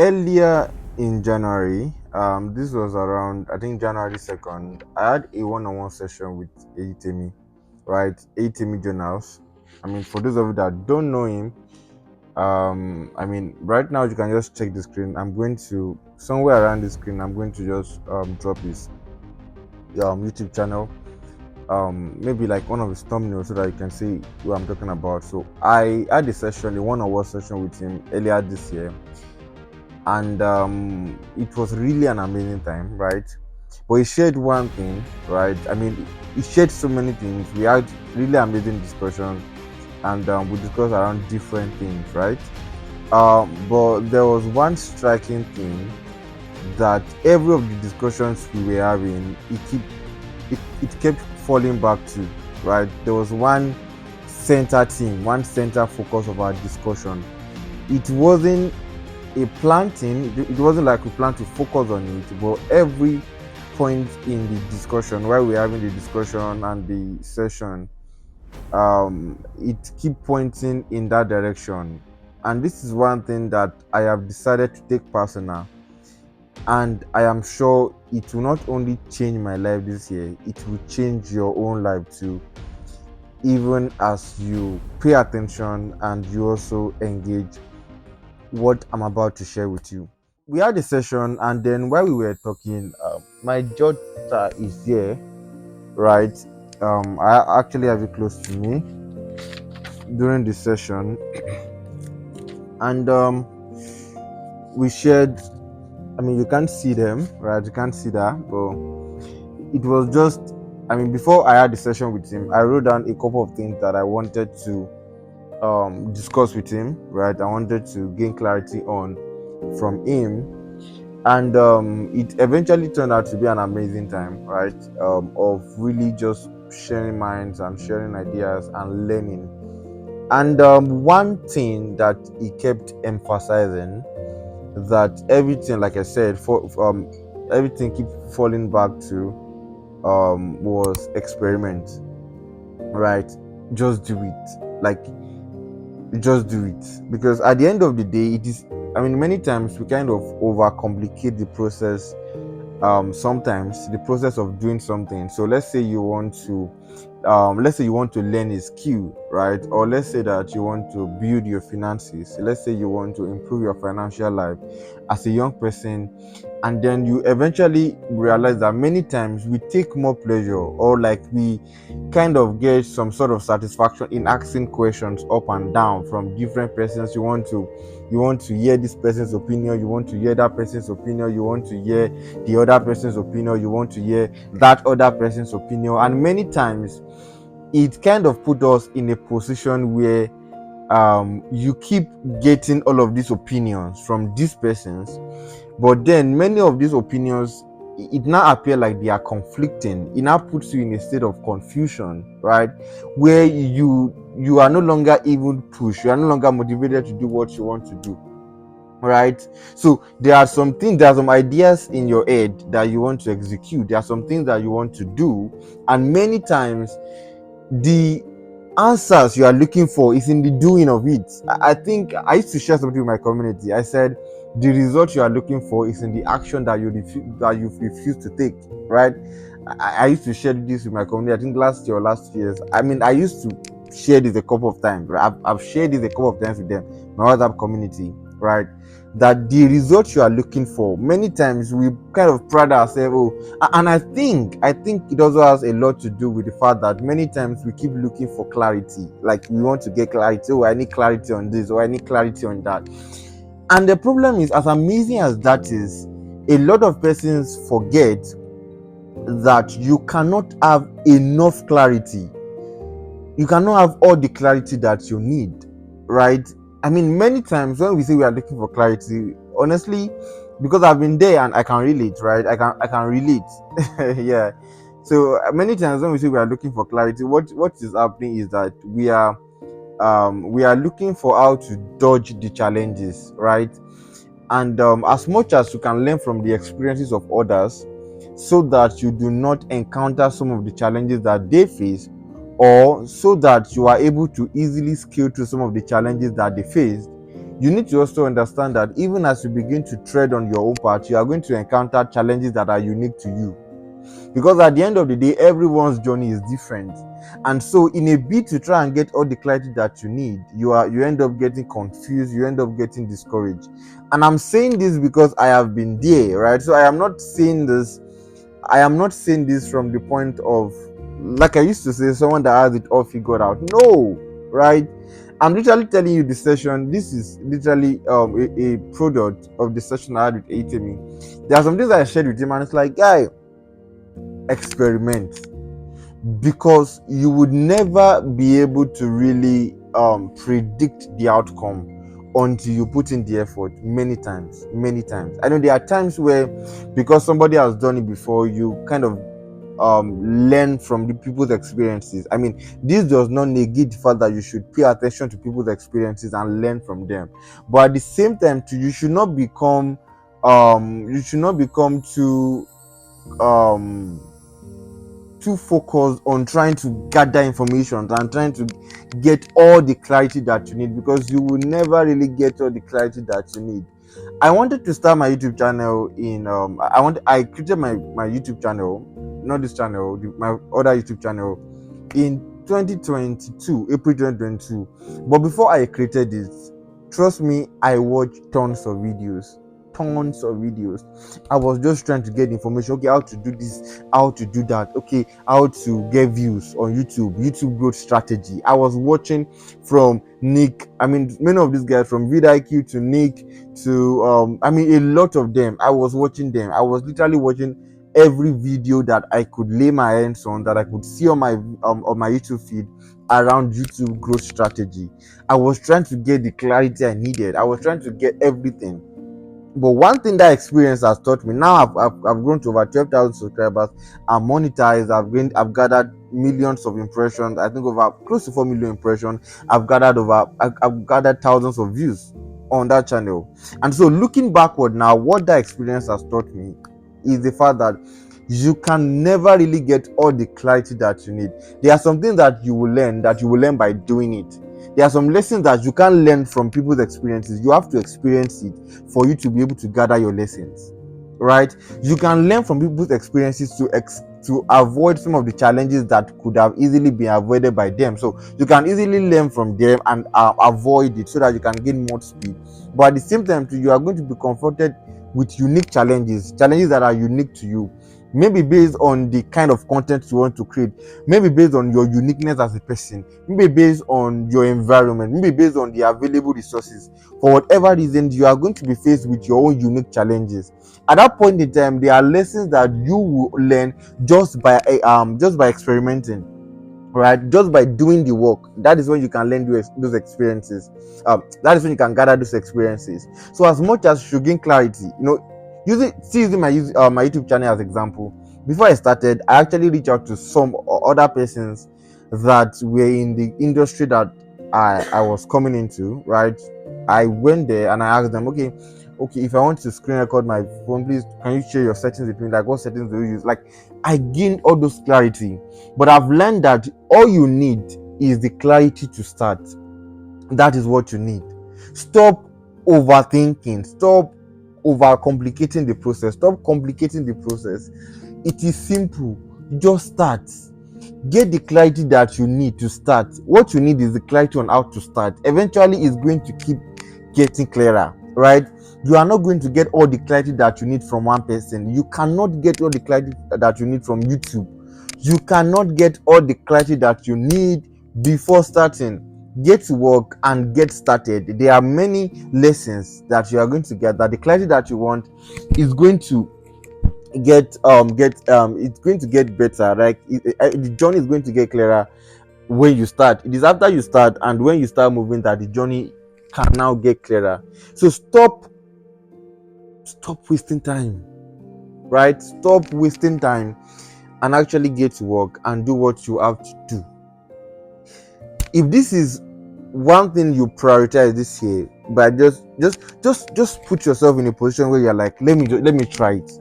Earlier in January, this was around I think January 2nd. I had a one-on-one session with Eyitemi, right? Eyitemi Journals. I mean, for those of you that don't know him, I mean, right now you can just check the screen. I'm going to somewhere around the screen. I'm going to just drop his YouTube channel. Maybe like one of his thumbnails so that you can see who I'm talking about. So I had a session, a one-on-one session with him earlier this year, and it was really an amazing time, right? But he shared one thing, right? I mean, he shared so many things. We had really amazing discussions, and we discussed around different things, right? But there was one striking thing that every of the discussions we were having, it kept falling back to, right? There was one center theme, one center focus of our discussion. It wasn't a planting, it wasn't like we plan to focus on it, but every point in the discussion while we're having the discussion and the session, it keep pointing in that direction. And this is one thing that I have decided to take personal, and I am sure it will not only change my life this year, it will change your own life too, even as you pay attention and you also engage what I'm about to share with you. We had a session, and then while we were talking, my daughter is here, right? I actually have it close to me during the session, and we shared. I mean, you can't see them, right? You can't see that, but it was just. I mean, before I had the session with him, I wrote down a couple of things that I wanted to discuss with him, right? I wanted to gain clarity on from him, and it eventually turned out to be an amazing time, right? Of really just sharing minds and sharing ideas and learning. And one thing that he kept emphasizing, that everything, like I said, everything keep falling back to was experiment, right? Just do it, like just do it, because at the end of the day, it is. I mean, many times we kind of overcomplicate the process, sometimes the process of doing something. So let's say you want to learn a skill, right? Or let's say that you want to build your finances, let's say you want to improve your financial life as a young person, and then you eventually realize that many times we take more pleasure, or like we kind of get some sort of satisfaction in asking questions up and down from different persons. You want to hear this person's opinion, you want to hear that person's opinion, you want to hear the other person's opinion, you want to hear that other person's opinion, and many times it kind of put us in a position where you keep getting all of these opinions from these persons, but then many of these opinions, it now appear like they are conflicting. It now puts you in a state of confusion, right? Where you are no longer even pushed, you are no longer motivated to do what you want to do, right? So there are some ideas in your head that you want to execute, there are some things that you want to do, and many times the answers you are looking for is in the doing of it. I think I used to share something with my community. I said the result you are looking for is in the action that you refuse to take, right? I used to share this with my community. I think last year or last years. I mean, I used to share this a couple of times. Right? I've shared this a couple of times with them, my WhatsApp community, right? That the result you are looking for, many times we kind of pride ourselves. And I think it also has a lot to do with the fact that many times we keep looking for clarity, like we want to get clarity. I need clarity on this, or I need clarity on that. And the problem is, as amazing as that is, a lot of persons forget that you cannot have enough clarity. You cannot have all the clarity that you need, right? I mean, many times when we say we are looking for clarity, honestly, because I've been there and I can relate, right? I can relate. Yeah. So many times when we say we are looking for clarity, what is happening is that we are looking for how to dodge the challenges, right? And as much as you can learn from the experiences of others, so that you do not encounter some of the challenges that they face, or so that you are able to easily scale through some of the challenges that they faced, you need to also understand that even as you begin to tread on your own path, you are going to encounter challenges that are unique to you. Because at the end of the day, everyone's journey is different. And so in a bid to try and get all the clarity that you need, you end up getting confused, you end up getting discouraged. And I'm saying this because I have been there, right? So I am not saying this from the point of, like I used to say, someone that has it all figured out. No, right? I'm literally telling you the session. This is literally a product of the session I had with Eyitemi. There are some things I shared with him, and it's like, guy, experiment, because you would never be able to really predict the outcome until you put in the effort many times. I know there are times where, because somebody has done it before, you kind of learn from the people's experiences. I mean, this does not negate the fact that you should pay attention to people's experiences and learn from them, but at the same time too, you should not become um too focused on trying to gather information and trying to get all the clarity that you need, because you will never really get all the clarity that you need. I wanted to start my YouTube channel in I created my YouTube channel, not this channel, my other YouTube channel, in 2022, April 2022. But before I created it, trust me, I watched tons of videos. Tons of videos. I was just trying to get information. Okay, how to do this, how to do that. Okay, how to get views on YouTube growth strategy. I was watching from Nick. I mean, many of these guys, from vidIQ to Nick to a lot of them. I was watching them. I was literally watching every video that I could lay my hands on, that I could see on my YouTube feed around YouTube growth strategy. I was trying to get the clarity I needed. I was trying to get everything. But one thing that experience has taught me, now I've grown to over 12,000 subscribers. I'm monetized. I've gathered millions of impressions. I think over close to 4 million impressions. I've gathered thousands of views on that channel. And so looking backward now, what that experience has taught me is the fact that you can never really get all the clarity that you need. There are some things that you will learn by doing it. There are some lessons that you can't learn from people's experiences. You have to experience it for you to be able to gather your lessons, right? You can learn from people's experiences to avoid some of the challenges that could have easily been avoided by them. So you can easily learn from them and avoid it, so that you can gain more speed. But at the same time too, you are going to be confronted with unique challenges that are unique to you, maybe based on the kind of content you want to create, maybe based on your uniqueness as a person, maybe based on your environment, maybe based on the available resources. For whatever reason, you are going to be faced with your own unique challenges. At that point in time, there are lessons that you will learn just by experimenting, right? Just by doing the work. That is when you can learn those experiences. That is when you can gather those experiences. So as much as you gain clarity, using my YouTube channel as example, before I started, I actually reached out to some other persons that were in the industry that I was coming into, right? I went there and I asked them, okay, if I want to screen record my phone, please can you share your settings with me? Like, what settings do you use? Like, I gained all those clarity. But I've learned that all you need is the clarity to start. That is what you need. Stop overthinking. Stop overcomplicating the process. Stop complicating the process. It is simple. Just start. Get the clarity that you need to start. What you need is the clarity on how to start. Eventually, it's going to keep getting clearer, right? You are not going to get all the clarity that you need from one person. You cannot get all the clarity that you need from YouTube. You cannot get all the clarity that you need before starting. Get to work and get started. There are many lessons that you are going to get, that the clarity that you want is going to it's going to get better. Like the journey is going to get clearer when you start. It is after you start and when you start moving that the journey can now get clearer. So stop wasting time, right? Stop wasting time and actually get to work and do what you have to do. If this is one thing you prioritize this year, but just put yourself in a position where you're like, let me try it.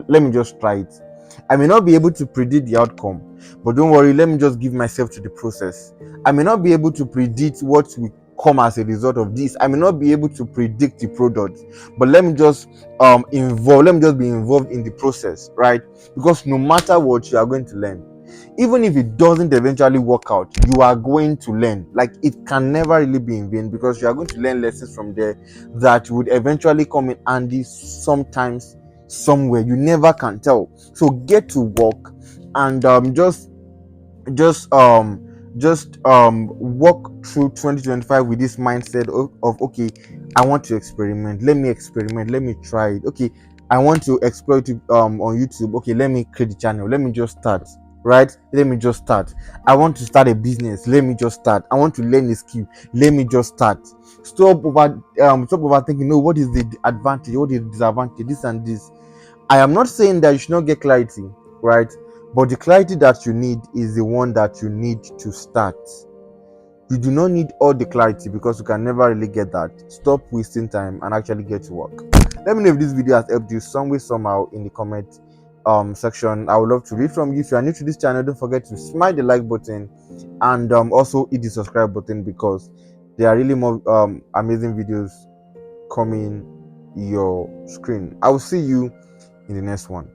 Let me just try it. I may not be able to predict the outcome, but don't worry, let me just give myself to the process. I may not be able to predict what will come as a result of this. I may not be able to predict the product, but let me just let me just be involved in the process, right? Because no matter what, you are going to learn. Even if it doesn't eventually work out, you are going to learn. Like, it can never really be in vain, because you are going to learn lessons from there that would eventually come in handy sometimes, somewhere. You never can tell. So get to work, and just um walk through 2025 with this mindset of okay, I want to experiment. Let me experiment. Let me try it. Okay, I want to exploit it on YouTube. Okay, let me create the channel. Let me just start. Right? Let me just start. I want to start a business. Let me just start. I want to learn a skill. Let me just start. Stop overthinking. No, what is the advantage? What is the disadvantage? This and this. I am not saying that you should not get clarity, right? But the clarity that you need is the one that you need to start. You do not need all the clarity, because you can never really get that. Stop wasting time and actually get to work. Let me know if this video has helped you some way, somehow, in the comment section. I would love to read from you. If you are new to this channel, don't forget to smash the like button, and also hit the subscribe button, because there are really more amazing videos coming your screen. I will see you in the next one.